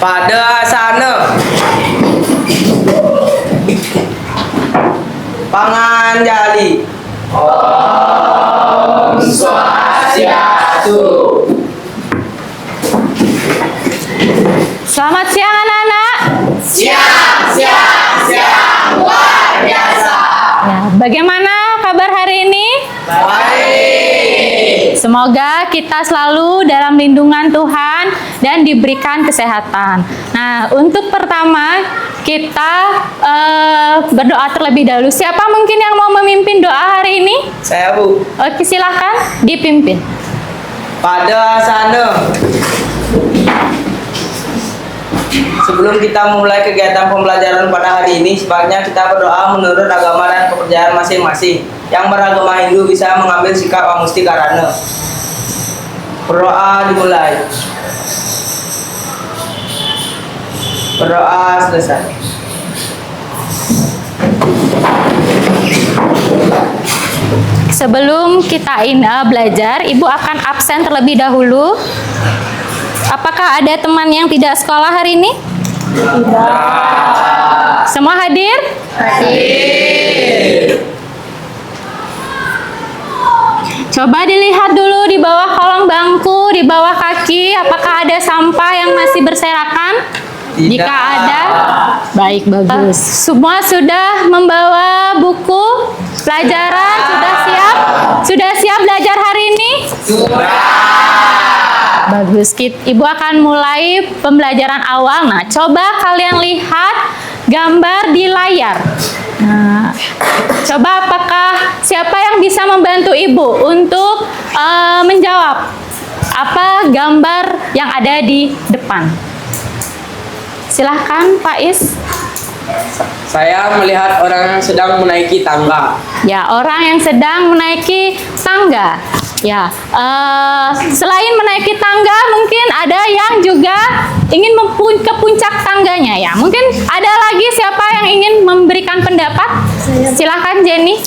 Pada asana pangan jali. Om Swastiastu. Selamat siang anak-anak. Siang, luar biasa. Ya, bagaimana kabar hari ini? Baik. Semoga kita selalu dalam lindungan Tuhan dan diberikan kesehatan. Nah, untuk pertama kita berdoa terlebih dahulu. Siapa mungkin yang mau memimpin doa hari ini? Saya Bu. Oke, silakan dipimpin. Pada asana. Sebelum kita memulai kegiatan pembelajaran pada hari ini, sebaiknya kita berdoa menurut agama dan kepercayaan masing-masing. Yang beragama Hindu bisa mengambil sikap amustikarana. Berdoa dimulai. Berdoa selesai. Sebelum kita belajar, Ibu akan absen terlebih dahulu. Apakah ada teman yang tidak sekolah hari ini? Tidak. Semua hadir? Hadir. Coba dilihat dulu di bawah kolong bangku, di bawah kaki, apakah ada sampah yang masih berserakan? Tidak. Jika ada, baik, bagus. Semua sudah membawa buku pelajaran? Sudah siap? Sudah siap belajar hari ini? Bagus, Ibu akan mulai pembelajaran awal. Nah, coba kalian lihat gambar di layar. Nah, coba apakah siapa yang bisa membantu Ibu untuk menjawab apa gambar yang ada di depan? Silahkan, Pak Is. Saya melihat orang yang sedang menaiki tangga. Ya, orang yang sedang menaiki tangga. Ya, selain menaiki tangga, mungkin ada yang juga ingin ke puncak tangganya ya. Mungkin ada lagi siapa yang ingin memberikan pendapat? Silahkan Jenny.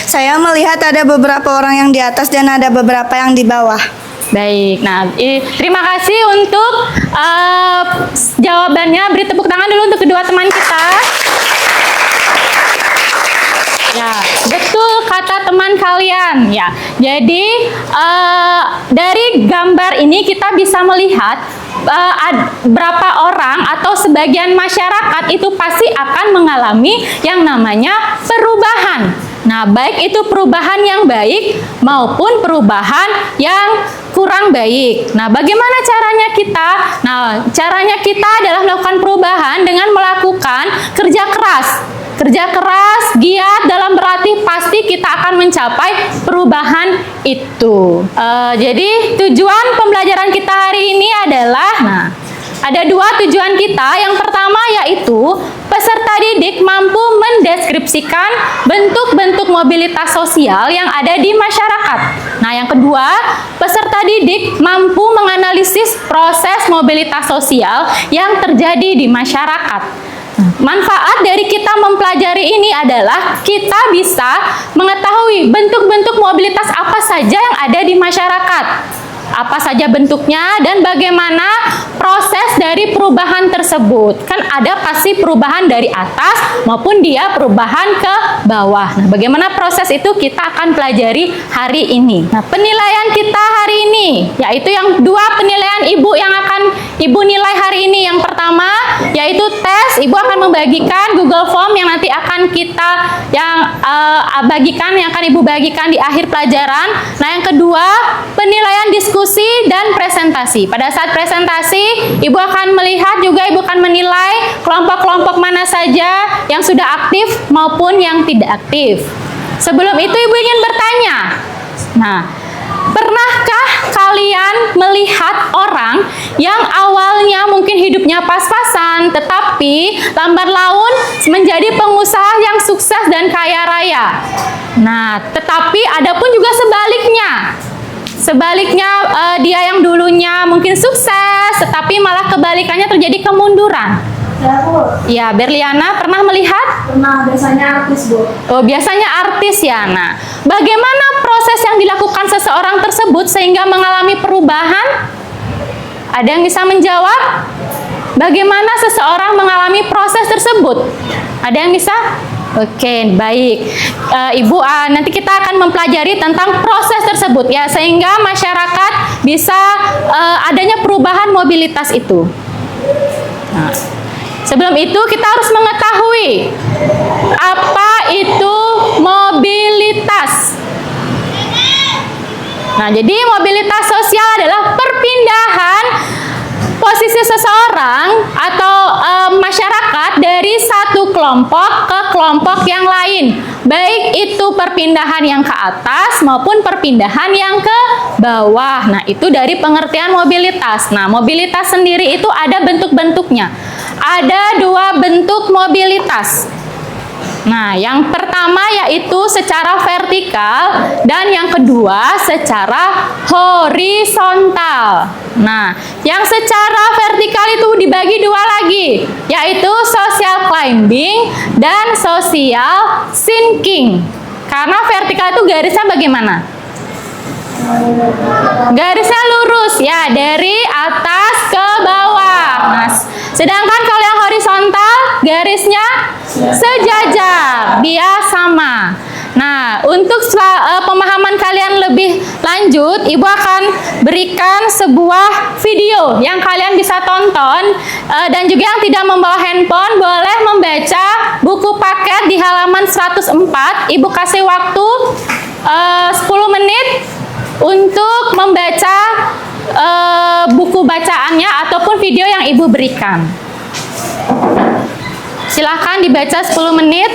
Saya melihat ada beberapa orang yang di atas dan ada beberapa yang di bawah. Baik, nah terima kasih untuk jawabannya. Beri tepuk tangan dulu untuk kedua teman kita. Ya, betul kata teman kalian ya. Jadi dari gambar ini kita bisa melihat berapa orang atau sebagian masyarakat itu pasti akan mengalami yang namanya perubahan. Nah, baik itu perubahan yang baik maupun perubahan yang kurang baik. Nah, bagaimana caranya kita? Nah, caranya kita adalah melakukan perubahan dengan melakukan kerja keras. Kerja keras, giat dalam berarti pasti kita akan mencapai perubahan itu. Jadi tujuan pembelajaran kita hari ini adalah, nah, ada dua tujuan kita. Yang pertama yaitu peserta didik mampu mendeskripsikan bentuk-bentuk mobilitas sosial yang ada di masyarakat. Nah, yang kedua, peserta didik mampu menganalisis proses mobilitas sosial yang terjadi di masyarakat. Manfaat dari kita mempelajari ini adalah kita bisa mengetahui bentuk-bentuk mobilitas apa saja yang ada di masyarakat. Apa saja bentuknya dan bagaimana proses dari perubahan tersebut. Kan ada pasti perubahan dari atas maupun dia perubahan ke bawah. Nah, bagaimana proses itu kita akan pelajari hari ini. Nah, penilaian kita hari ini yaitu yang dua penilaian Ibu yang akan Ibu nilai hari ini. Yang pertama yaitu tes. Ibu akan membagikan Google Form yang nanti akan kita yang akan Ibu bagikan di akhir pelajaran. Nah, yang kedua penilaian diskusi dan presentasi. Pada saat presentasi, Ibu akan melihat juga Ibu akan menilai kelompok-kelompok mana saja yang sudah aktif maupun yang tidak aktif. Sebelum itu Ibu ingin bertanya. Nah, pernahkah kalian melihat orang yang awalnya mungkin hidupnya pas-pasan, tetapi lambat laun menjadi pengusaha yang sukses dan kaya raya? Nah, tetapi ada pun juga sebaliknya. Sebaliknya, dia yang dulunya mungkin sukses, tetapi malah kebalikannya terjadi kemunduran. Ya, Bu. Ya, Berliana pernah melihat? Pernah, biasanya artis, Bu. Oh, biasanya artis ya. Nah, bagaimana proses yang dilakukan seseorang tersebut sehingga mengalami perubahan? Ada yang bisa menjawab? bagaimana seseorang mengalami proses tersebut? Ada yang bisa? Oke, baik. Ibu, nanti kita akan mempelajari tentang proses tersebut ya, sehingga masyarakat bisa adanya perubahan mobilitas itu. Nah, sebelum itu kita harus mengetahui apa itu mobilitas. Nah, jadi mobilitas sosial adalah perpindahan posisi seseorang atau masyarakat dari satu kelompok ke kelompok yang lain, baik itu perpindahan yang ke atas maupun perpindahan yang ke bawah. Nah, itu dari pengertian mobilitas. Nah, mobilitas sendiri itu ada bentuk-bentuknya. Ada 2 bentuk mobilitas. Nah, yang pertama yaitu secara vertikal dan yang kedua secara horizontal. Nah, yang secara vertikal itu dibagi 2 lagi, yaitu social climbing dan social sinking. Karena vertikal itu garisnya bagaimana? Garisnya lurus ya, dari atas ke bawah. Nah, sedangkan kalau yang horizontal garisnya sejajar, dia sama. Nah, untuk pemahaman kalian lebih lanjut, Ibu akan berikan sebuah video yang kalian bisa tonton, dan juga yang tidak membawa handphone boleh membaca buku paket di halaman 104. Ibu kasih waktu 10 menit untuk membaca buku bacaannya ataupun video yang Ibu berikan. Silahkan dibaca 10 menit.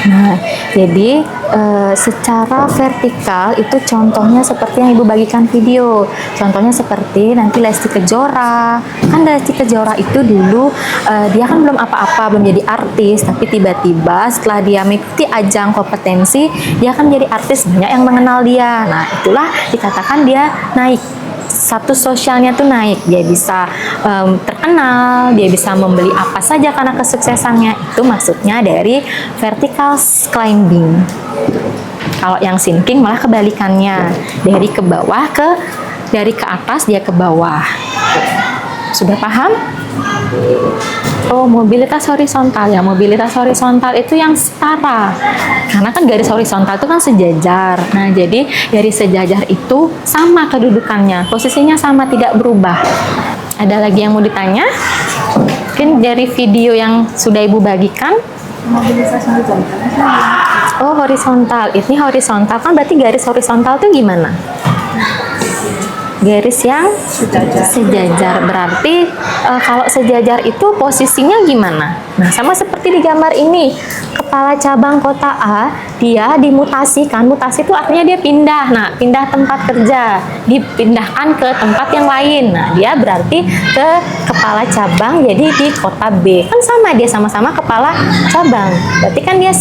Nah, jadi secara vertikal itu contohnya seperti yang Ibu bagikan video. Contohnya seperti nanti Lesti Kejora. Kan Lesti Kejora itu dulu dia kan belum apa-apa, belum jadi artis, tapi tiba-tiba setelah dia mengikuti ajang kompetensi, dia kan jadi artis, banyak yang mengenal dia. Nah, itulah dikatakan dia naik. Status sosialnya tuh naik, dia bisa terkenal, dia bisa membeli apa saja karena kesuksesannya. Itu maksudnya dari vertical climbing. Kalau yang sinking malah kebalikannya, dari ke bawah dari ke atas dia ke bawah. Sudah paham? Oh, mobilitas horizontal ya. Mobilitas horizontal itu yang setara. Karena kan garis horizontal itu kan sejajar. Nah, jadi garis sejajar itu sama kedudukannya. Posisinya sama, tidak berubah. Ada lagi yang mau ditanya? Mungkin dari video yang sudah Ibu bagikan. Mobilitas horizontal. Oh, horizontal. Ini horizontal kan berarti garis horizontal itu gimana? garis yang sejajar. Berarti kalau sejajar itu posisinya gimana? Nah, sama seperti di gambar ini, kepala cabang kota A dia dimutasikan. Mutasi itu artinya dia pindah. Nah, pindah tempat kerja, dipindahkan ke tempat yang lain. Nah, dia berarti ke kepala cabang, jadi di kota B. Kan sama, dia sama-sama kepala cabang. Berarti kan dia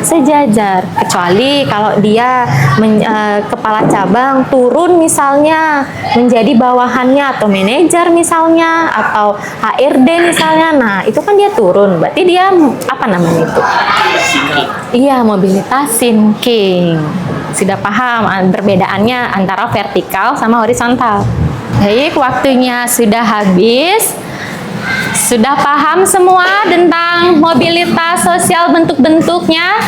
sejajar. Kecuali kalau dia kepala cabang turun misalnya menjadi bawahannya, atau manajer misalnya, atau HRD misalnya. Nah, itu kan dia turun. Berarti dia apa namanya itu? Iya, mobilitas sinking. Sudah paham perbedaannya antara vertikal sama horizontal. Baik, waktunya sudah habis. Sudah paham semua tentang mobilitas sosial bentuk-bentuknya?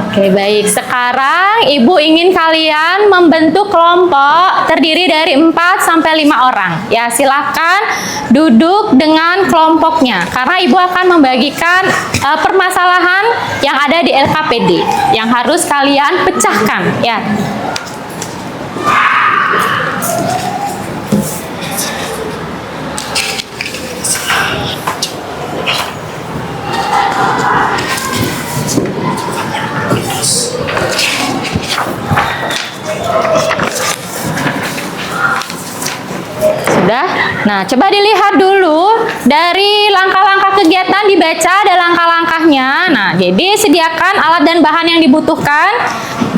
Oke, baik. Sekarang Ibu ingin kalian membentuk kelompok terdiri dari 4 sampai 5 orang. Ya, silakan duduk dengan kelompoknya. Karena Ibu akan membagikan permasalahan yang ada di LKPD yang harus kalian pecahkan, ya. Sudah? Nah, coba dilihat dulu dari langkah-langkah kegiatan, dibaca ada langkah-langkahnya. Nah, jadi sediakan alat dan bahan yang dibutuhkan.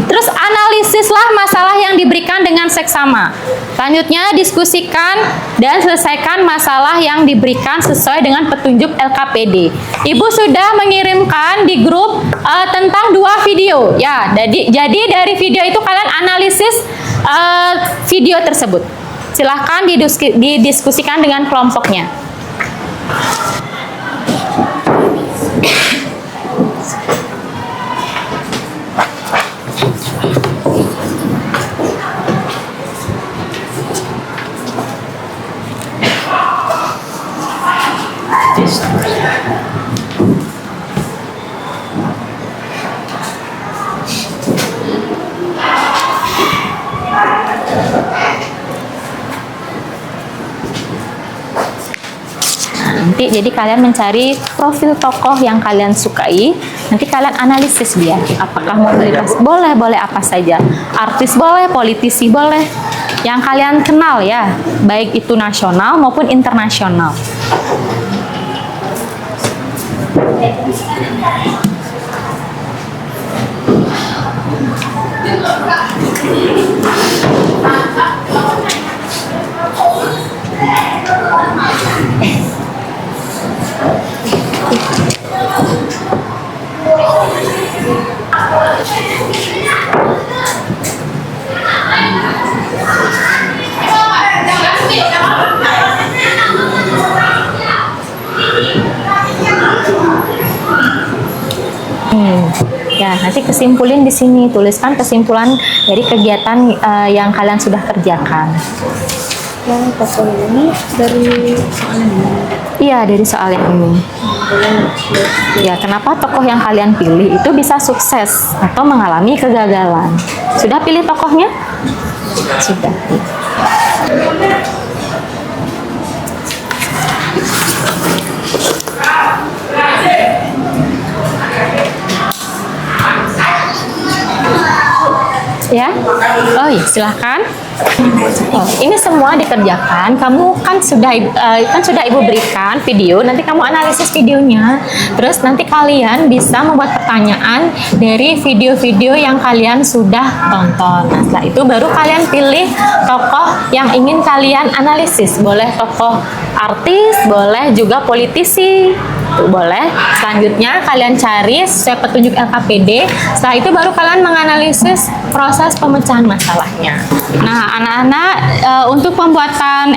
Terus analisislah masalah yang diberikan dengan seksama. Selanjutnya diskusikan dan selesaikan masalah yang diberikan sesuai dengan petunjuk LKPD. Ibu sudah mengirimkan di grup tentang 2 video. Ya, jadi dari video itu kalian analisis video tersebut. Silahkan didiskusikan dengan kelompoknya. Nanti jadi kalian mencari profil tokoh yang kalian sukai, nanti kalian analisis dia. Apakah mobilitas boleh apa saja, artis boleh, politisi boleh, yang kalian kenal ya, baik itu nasional maupun internasional. Ya, nanti kesimpulin di sini, tuliskan kesimpulan dari kegiatan yang kalian sudah kerjakan. Yang tokoh ini dari soal ini. Iya, dari soal yang ini. Ya, kenapa tokoh yang kalian pilih itu bisa sukses atau mengalami kegagalan? Sudah pilih tokohnya? Sudah. Ya, oh iya, silahkan. Oh, ini semua dikerjakan. Kamu kan sudah ibu berikan video. Nanti kamu analisis videonya. Terus nanti kalian bisa membuat pertanyaan dari video-video yang kalian sudah tonton. Nah, setelah itu baru kalian pilih tokoh yang ingin kalian analisis. Boleh tokoh artis, boleh juga politisi. Boleh. Selanjutnya kalian cari sesuai petunjuk LKPD. Setelah itu baru kalian menganalisis proses pemecahan masalahnya. Nah, anak-anak, untuk pembuatan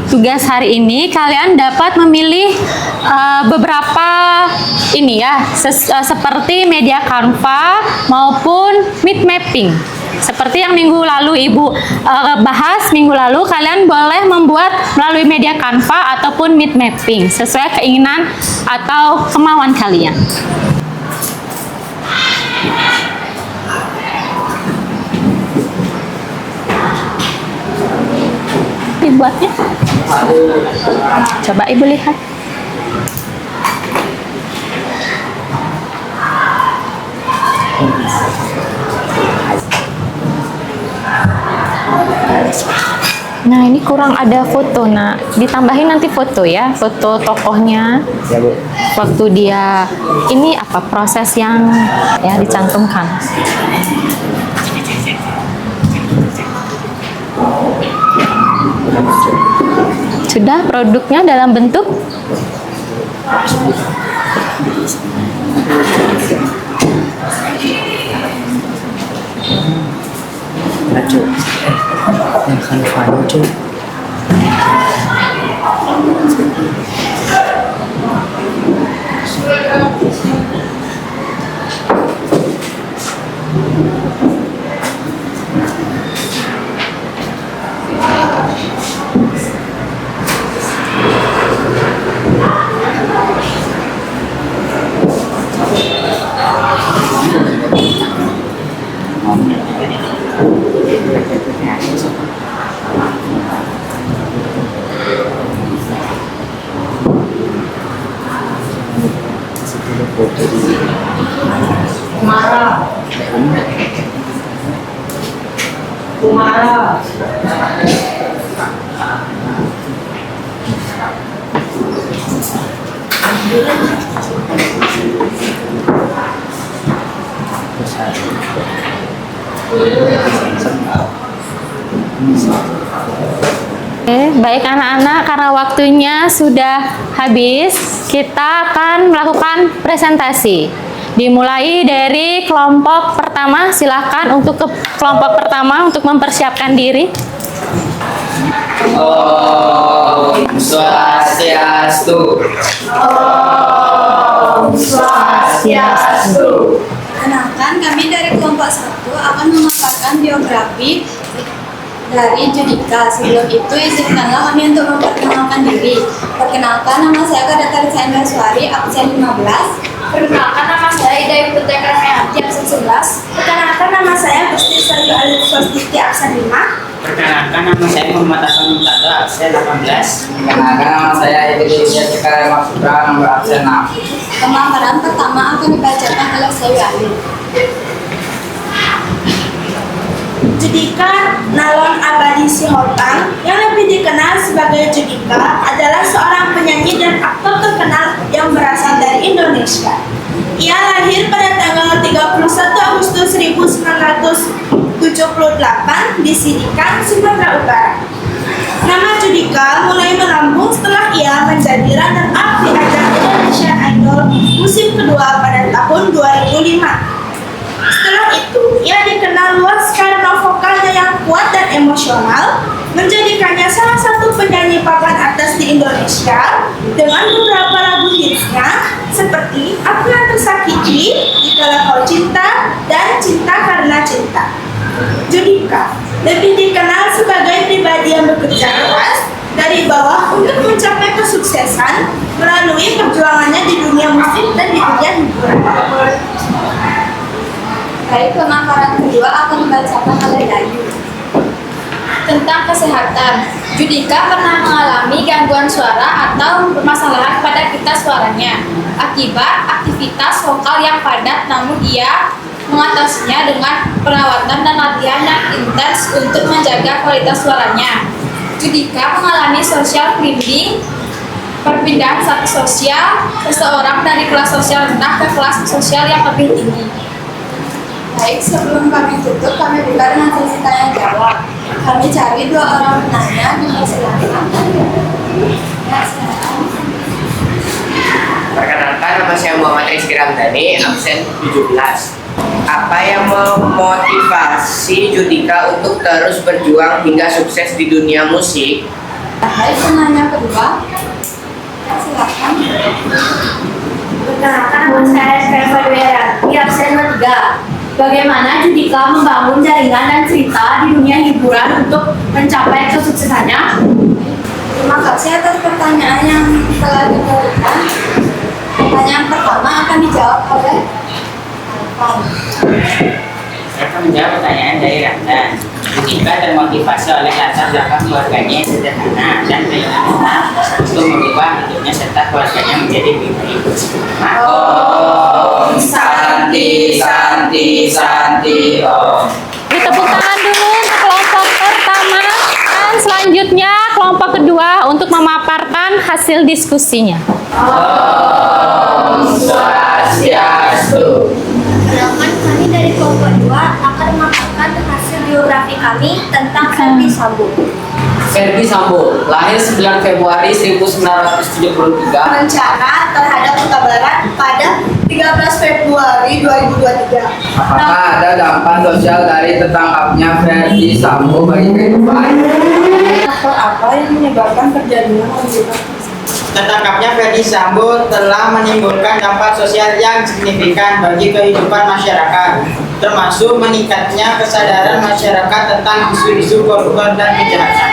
tugas hari ini kalian dapat memilih beberapa ini ya, seperti media Canva maupun Meet Mapping. Seperti yang minggu lalu Ibu bahas, minggu lalu kalian boleh membuat melalui media Canva ataupun Meet Mapping sesuai keinginan atau kemauan kalian. buatnya? Coba Ibu lihat. Nah, ini kurang ada foto, nak. Ditambahin nanti foto ya, foto tokohnya. Ya, Bu. Waktu dia ini apa proses yang ya dicantumkan. Sudah produknya dalam bentuk Nacho. Yang Hanfano, Cuk. Kumara. Oke, baik anak-anak, karena waktunya sudah habis, kita akan melakukan presentasi. Dimulai dari kelompok pertama, silahkan untuk ke kelompok pertama untuk mempersiapkan diri. Om Swastiastu. Om Swastiastu. Kenalkan, kami dari kelompok 1 akan memaparkan biografi dari Judika. Sebelum itu, izinkanlah kami untuk memperkenalkan diri. Perkenalkan, nama saya Kadatarisa Indraswari, absen 15. Perkenalkan, nama saya Ida Putri Karniati, absen 11. Perkenalkan, nama saya Gusti Sari Alif Sostiti, absen 5. Perkenalkan, nama saya Muhammad Hasan Mutado, absen 18. Perkenalkan, nama saya Idris Jika Maksudra, nomor absen 6. Pemaparan pertama akan dibacakan oleh saya Alif. Judika Nalon Abadi Sihotang, yang lebih dikenal sebagai Judika, adalah seorang penyanyi dan aktor terkenal yang berasal dari Indonesia. Ia lahir pada tanggal 31 Agustus 1978 di Sidikan, Sumatera Utara. Nama Judika mulai melambung setelah ia menjadi runner-up di ajang Indonesian Idol musim kedua pada tahun 2005. Setelah itu, ia dikenal luas karena vokalnya yang kuat dan emosional, menjadikannya salah satu penyanyi papan atas di Indonesia dengan beberapa lagu hitsnya seperti Aku Yang Tersakiti, Dikala Kau Cinta, dan Cinta Karena Cinta. Judika lebih dikenal sebagai pribadi yang bekerja keras dari bawah untuk mencapai kesuksesan melalui perjuangannya di dunia musik dan di dunia hiburan. Baik, pemaparan kedua akan dibacakan oleh Dayu. Tentang kesehatan, Judika pernah mengalami gangguan suara atau permasalahan pada pita suaranya akibat aktivitas vokal yang padat, namun ia mengatasinya dengan perawatan dan latihan yang intens untuk menjaga kualitas suaranya. Judika mengalami social climbing, perpindahan status sosial seseorang dari kelas sosial rendah ke kelas sosial yang lebih tinggi. Baik, sebelum kami tutup, kami buka dengan sesi tanya jawab. Kami cari 2 orang penanya, dipersilakan. Ya, silakan. Perkenalkan, nama saya Muhammad Rizky Ramdhani, absen 17. Apa yang memotivasi Judika untuk terus berjuang hingga sukses di dunia musik? Baik, penanya kedua. Ya, silakan. Perkenalkan, nama saya Skeva Dwi, absen 3. Bagaimana Judika membangun jaringan dan cerita di dunia hiburan untuk mencapai kesuksesannya? Terima kasih atas pertanyaan yang telah diberikan. Pertanyaan pertama akan dijawab oleh Alvan. akan menjawab pertanyaan dari Ramdan. Judika termotivasi oleh latar belakang keluarganya yang sederhana dan keinginannya untuk mengubah hidupnya serta keluarganya menjadi lebih baik. Om Santi Santi Santi Om. Beri tepuk tangan dulu untuk kelompok pertama dan selanjutnya kelompok kedua untuk memaparkan hasil diskusinya. Om Swastiastu. Perkenalkan, kami dari kelompok 2 akan memaparkan hasil biografi kami tentang Ferdi Sambo. Ferdi Sambo lahir 9 Februari 1973. Rencana terhadap pekabaran pada 13 Februari 2023. Apakah ada dampak sosial dari tertangkapnya Ferdi Sambo bagi kehidupan? Faktor apa yang menyebabkan terjadinya mobilitas? Tertangkapnya Ferdi Sambo telah menimbulkan dampak sosial yang signifikan bagi kehidupan masyarakat, termasuk meningkatnya kesadaran masyarakat tentang isu-isu korupsi dan kejahatan.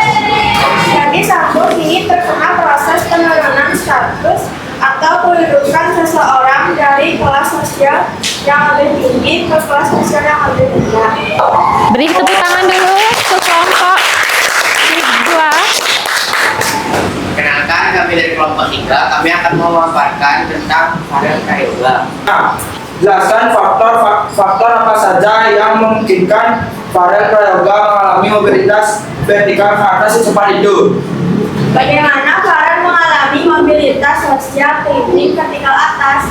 Ferdi Sambo kini terkena proses penurunan status atau kedudukan seseorang dari kelas sosial yang lebih tinggi ke kelas sosial yang lebih rendah. Beri tepuk tangan dulu untuk kelompok kedua. Kenalkan, kami dari kelompok 3, kami akan memaparkan tentang Farel Prayoga. Jelaskan faktor apa saja yang memungkinkan Farel Prayoga mengalami mobilitas vertikal ke atas secepat itu. Bagaimana Farel mengalami mobilitas sosial klinik vertikal atas?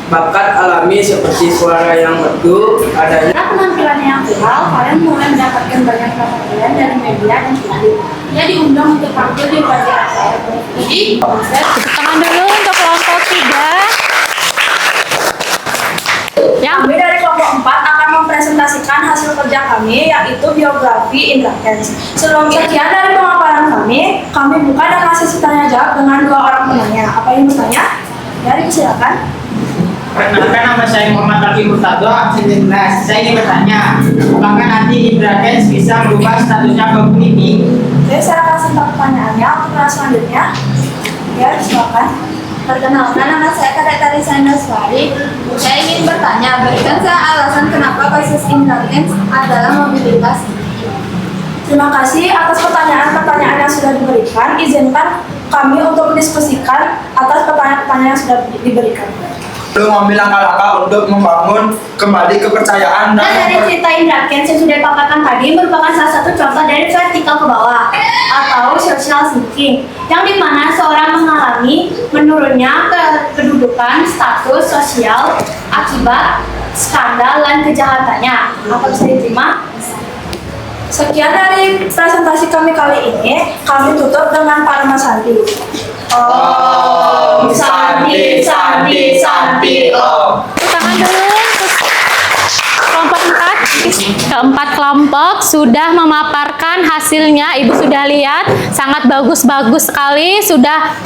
Bakat alami seperti suara yang merdu, adanya Karena penampilannya yang viral, Farel mulai mendapatkan banyak perhatian dari media dan publik. Ia diundang untuk tampil di berbagai acara televisi, konser, Tepuk tangan dulu untuk kelompok 3. Yang Kami dari kelompok 4 akan mempresentasikan hasil kerja kami, yaitu biografi Indra Kents. Sebelum sekian dari pemaparan kami buka dengan sesi tanya jawab dengan 2 orang penanya. Apa yang bertanya? Dari silakan. Perkenalkan, nama saya Muhammad Taki Murtado, absen 11. Saya ingin bertanya, apakah nanti Indra Kents bisa merubah statusnya ke peneliti? Oke, saya akan simpan pertanyaannya untuk kelas selanjutnya. Ya, silakan. Perkenalkan, nama saya Kadek Sandaswari. Saya ingin bertanya, berikan saya alasan kenapa kasus Indra Kents adalah mobilitas. Terima kasih atas pertanyaan-pertanyaan yang sudah diberikan. Izinkan kami untuk mendiskusikan atas pertanyaan-pertanyaan yang sudah diberikan. Belum mengambil langkah-langkah untuk membangun kembali kepercayaan Nah, dari cerita Indra Kents yang sudah dipaparkan tadi merupakan salah satu contoh dari vertikal ke bawah atau social thinking, yang dimana seorang mengalami menurunnya kedudukan status sosial akibat skandal dan kejahatannya. Apa bisa diterima? Sekian dari presentasi kami kali ini. Kami tutup dengan Parma Santi. Om Santi Santi Santi Om. tepuk tangan dulu untuk kelompok 4. Keempat kelompok sudah memaparkan hasilnya. Ibu sudah lihat, sangat bagus-bagus sekali. Sudah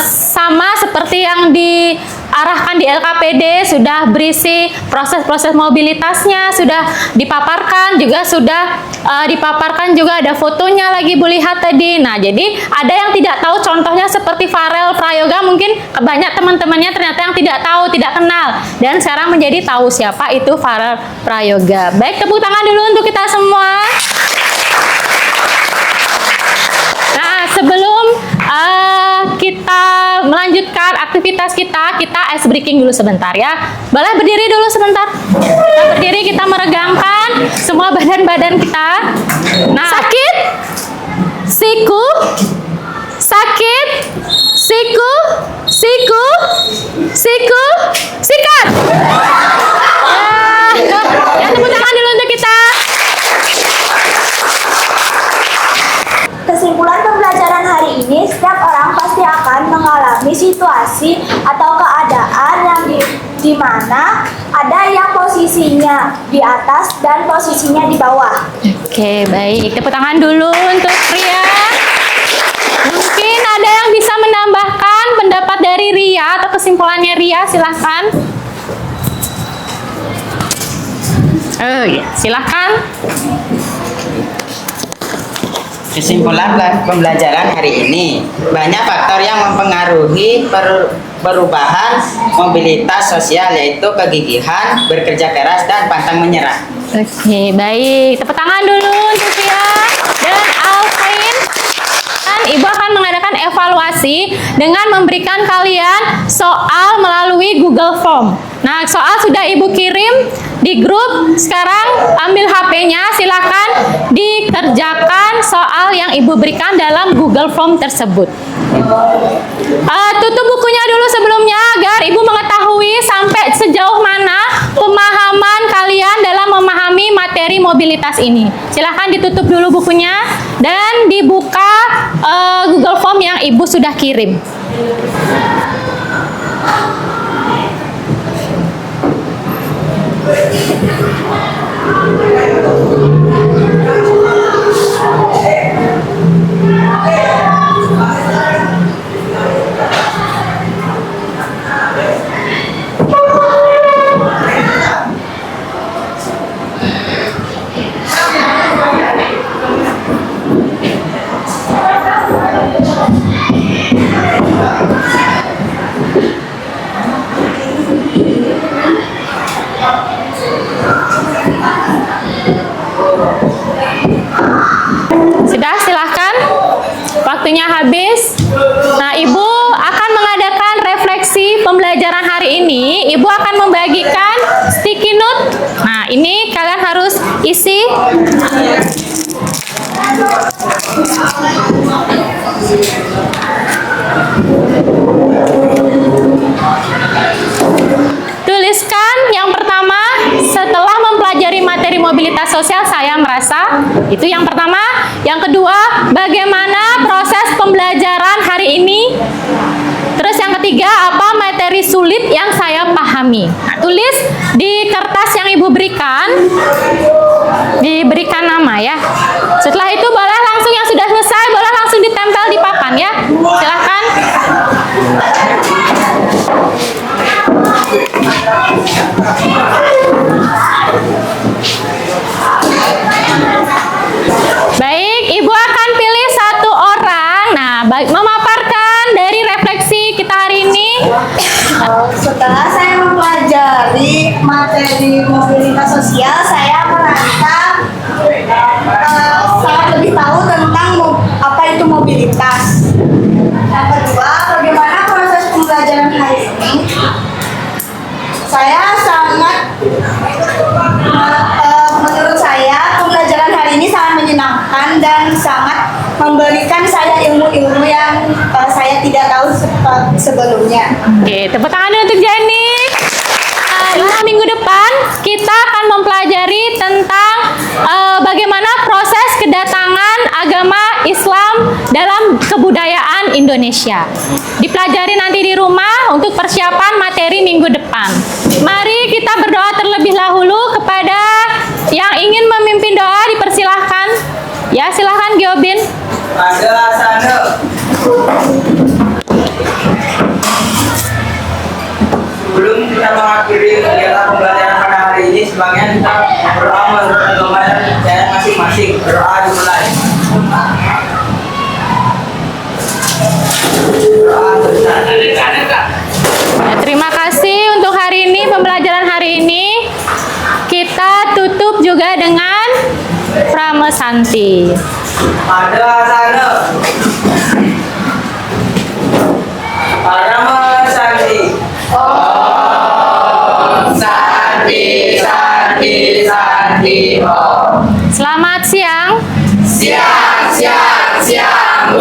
sama seperti yang diarahkan di LKPD, sudah berisi proses-proses mobilitasnya, sudah dipaparkan, juga sudah dipaparkan juga ada fotonya lagi Bu lihat tadi. Nah, jadi ada yang tidak tahu, contohnya seperti Farel Prayoga, mungkin banyak teman-temannya ternyata yang tidak tahu, tidak kenal, dan sekarang menjadi tahu siapa itu Farel Prayoga. Baik, tepuk tangan dulu untuk kita semua. Nah, sebelum kita melanjutkan aktivitas kita ice breaking dulu sebentar ya. Boleh berdiri dulu sebentar. Kita berdiri, kita meregangkan semua badan-badan kita. Nah, sakit? Siku? Sakit? Siku? Siku? Siku? Sikat! Ya, tepuk tangan dulu untuk kita. Kesimpulan pembelajaran hari ini, setiap orang pasti akan mengalami situasi atau keadaan yang di mana ada yang posisinya di atas dan posisinya di bawah. Oke, baik. Tepuk tangan dulu untuk Ria. Mungkin ada yang bisa menambahkan pendapat dari Ria atau kesimpulannya Ria, silahkan. Oh ya, silahkan. Kesimpulan pembelajaran hari ini, banyak faktor yang mempengaruhi perubahan mobilitas sosial, yaitu kegigihan, bekerja keras, dan pantang menyerah. Oke, baik. Tepuk tangan dulu untuk Via dan Alvin. Dan Ibu akan mengadakan evaluasi dengan memberikan kalian soal melalui Google Form. Nah, soal sudah Ibu kirim di grup. Sekarang ambil HP-nya, silakan dikerjakan soal yang Ibu berikan dalam Google Form tersebut. Tutup bukunya dulu sebelumnya agar Ibu mengetahui sampai sejauh mana pemahaman kalian dalam memahami materi mobilitas ini. Silahkan ditutup dulu bukunya dan dibuka Google Form yang Ibu sudah kirim. Sudah, silahkan. Waktunya habis. Nah, Ibu akan mengadakan refleksi pembelajaran hari ini. Ibu akan membagikan sticky note. Nah, ini kalian harus isi. Tuliskan yang pertama, setelah mempelajari materi mobilitas sosial saya merasa, itu yang pertama. Yang kedua, bagaimana proses pembelajaran hari ini. Terus yang ketiga, apa materi sulit yang saya pahami. Nah, tulis di kertas yang Ibu berikan, diberikan nama ya. Setelah itu boleh langsung, yang sudah selesai boleh langsung ditempel di papan ya. Silahkan. Baik, Ibu akan pilih satu orang. Nah, memaparkan dari refleksi kita hari ini. Setelah saya mempelajari materi mobilitas sosial, saya merasa sangat lebih tahu tentang apa itu mobilitas. Yang kedua, bagaimana proses pembelajaran hari ini. Saya sangat, menurut saya pembelajaran hari ini sangat menyenangkan dan sangat memberikan saya ilmu-ilmu yang saya tidak tahu sebelumnya. Oke, tepuk tangan dulu untuk Jenny. Minggu depan kita akan mempelajari tentang bagaimana proses kedatangan agama Islam dalam kebudayaan Indonesia. Dipelajari nanti di rumah untuk persiapan materi minggu depan. Mari kita berdoa terlebih dahulu. Kepada yang ingin memimpin doa dipersilahkan. Ya, silahkan Giobin. Ada sana. Sebelum kita mengakhiri kegiatan pembelajaran pada hari ini, sebagian kita berdoa menurut agama dan kepercayaan masing-masing. Berdoa dimulai. Ya, terima kasih untuk hari ini, pembelajaran hari ini. Kita tutup juga dengan Pramesanti. Ada sana. Pramesanti. Om Santi Santi Santi Om. Selamat siang. Siang, siang, siang.